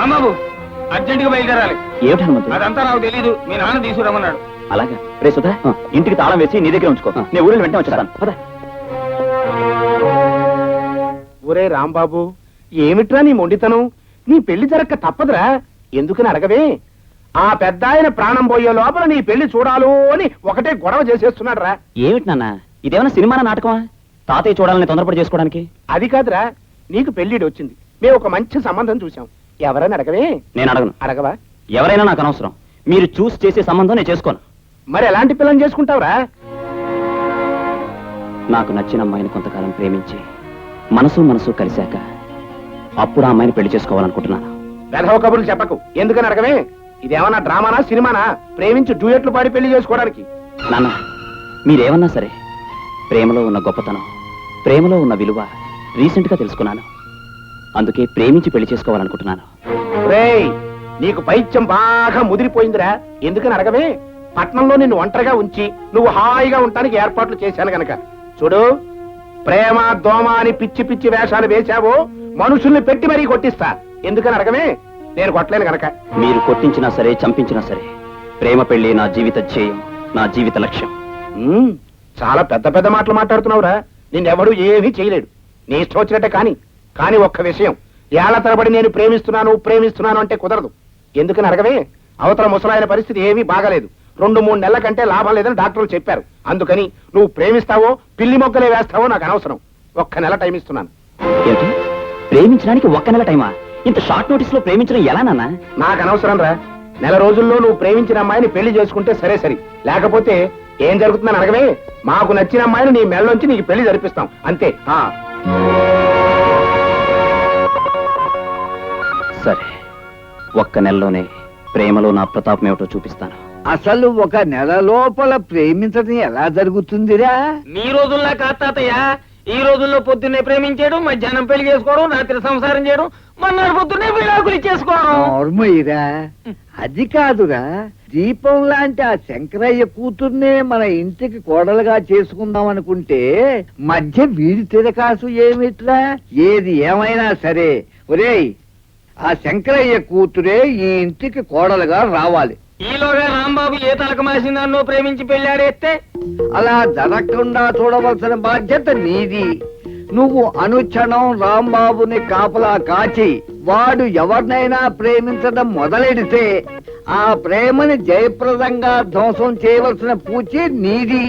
Rambabu urgent గా బయలుదేరాలి. ఏమిటి హనుమంతు? అదంతా నాకు తెలీదు, మీ నాన్న తీసుకురమ్మన్నాడు. అలాగే రే సుధా, ఇంటికి తాళం వేసి నీ దగ్గర ఉంచుకో. నేను ఊరిలో వెంటనే వచ్చేస్తాను. పద. ఒరే రాంబాబు, ఏమిట్రా నీ మొండితనం? నీ పెళ్లి జరక్క తప్పదురా. ఎందుకని అడగవే? ఆ పెద్ద ఆయన ప్రాణం పోయే లోపల నీ పెళ్లి చూడాలు అని ఒకటే గొడవ చేసేస్తున్నాడు రా. ఏమిటి నాన్న, ఇదేమన్నా సినిమా నాటకమా? తాతయ్య చూడాలని తొందరపడి చేసుకోవడానికి? అది కాదురా, నీకు పెళ్లిడి వచ్చింది, మేము ఒక మంచి సంబంధం చూసాం. ఎవరని అడగవే? నేను అడగను. అడగవా? ఎవరైనా నాకు అనవసరం. మీరు చూసి చేసే సంబంధం నేను చేసుకోను. మరి ఎలాంటి పిల్లని చేసుకుంటావురా? నాకు నచ్చిన అమ్మాయిని కొంతకాలం ప్రేమించి మనసు మనసు కలిశాక అప్పుడు ఆ అమ్మాయిని పెళ్లి చేసుకోవాలనుకుంటున్నాను. వెధవ కబుర్లు చెప్పకు. ఎందుకని అడగవే? ఇదేమన్నా డ్రామానా సినిమానా? ప్రేమించి డ్యూయెట్లు పాడి పెళ్లి చేసుకోవడానికి? నాన్న, మీరేమన్నా సరే, ప్రేమలో ఉన్న గొప్పతనం, ప్రేమలో ఉన్న విలువ రీసెంట్ గా తెలుసుకున్నాను. అందుకే ప్రేమించి పెళ్లి చేసుకోవాలనుకుంటున్నాను. రేయ్, నీకు పైత్యం బాగా ముదిరిపోయిందిరా. ఎందుకని అడగవే? పట్నంలో నిన్ను ఒంటరిగా ఉంచి నువ్వు హాయిగా ఉండటానికి ఏర్పాట్లు చేశాను గనక. చూడు, ప్రేమ దోమ అని పిచ్చి పిచ్చి వేషాలు వేశావో మనుషుల్ని పెట్టి మరీ కొట్టిస్తా. ఎందుకని అడగవే? నేను కొట్టలేను గనక. మీరు కొట్టించినా సరే, చంపించినా సరే, ప్రేమ పెళ్లి నా జీవిత ధ్యేయం, నా జీవిత లక్ష్యం. చాలా పెద్ద పెద్ద మాటలు మాట్లాడుతున్నావురా. నిన్నెవడూ ఏమీ చేయలేడు. నీ ఇష్టం వచ్చినట్టే కానీ ఒక్క విషయం, ఏళ్ల తరబడి నేను ప్రేమిస్తున్నాను అంటే కుదరదు. ఎందుకని అడగవే? అవతల ముసలాయన పరిస్థితి ఏమీ బాగలేదు. 2-3 నెలల కంటే లాభం లేదని డాక్టర్లు చెప్పారు. అందుకని నువ్వు ప్రేమిస్తావో పిల్లి మొగ్గలే వేస్తావో నాకు అనవసరం. 1 నెల టైం ఇస్తున్నాను. ఏంటి, ప్రేమించడానికి 1 నెల టైమా? ఇంత షార్ట్ నోటీస్ లో ప్రేమించడం ఎలా నాన్న? నాకు అనవసరం రా. నెల రోజుల్లో నువ్వు ప్రేమించిన అమ్మాయిని పెళ్లి చేసుకుంటే సరే సరి, లేకపోతే ఏం జరుగుతుందని అడగవే? మాకు నచ్చిన అమ్మాయిని నీ మెళ్ళలోంచి నీకు పెళ్లి జరిపిస్తాం అంతే. సరే, 1 నెలలోనే ప్రేమలో నా ప్రతాపం ఏమిటో చూపిస్తాను. అసలు 1 నెల లోపల ప్రేమించడం ఎలా జరుగుతుందిరా? మీ రోజుల్లో కాదు తాతయ్య. ఈ రోజుల్లో పొద్దున్నే ప్రేమించేయడం, మధ్యాహ్నం పెళ్లి చేసుకోవడం, రాత్రి సంసారం చేయడం, మన్నాడు పొద్దున్నే విడాకులు చేసుకోవడం. నార్మయ్యరా, అది కాదురా. దీపం లాంటి ఆ శంకరయ్య కూతుర్నే మన ఇంటికి కోడలుగా చేసుకుందాం అనుకుంటే మధ్య వీడి తిరకాసు ఏమిట్రా? ఏది ఏమైనా సరే ఒరేయ్, ఆ శంకరయ్య కూతురే ఈ ఇంటికి కోడలుగా రావాలి. ఈలోగా రాంబాబు ఏ తలక మాసిందాన్నో ప్రేమించి పెళ్ళాడేస్తే అలా జరగకుండా చూడవలసిన బాధ్యత నీది. నువ్వు అనుక్షణం రాంబాబుని కాపలా కాచి వాడు ఎవరినైనా ప్రేమించడం మొదలెడితే ఆ ప్రేమని జయప్రదంగా ధ్వంసం చేయవలసిన పూచి నీది.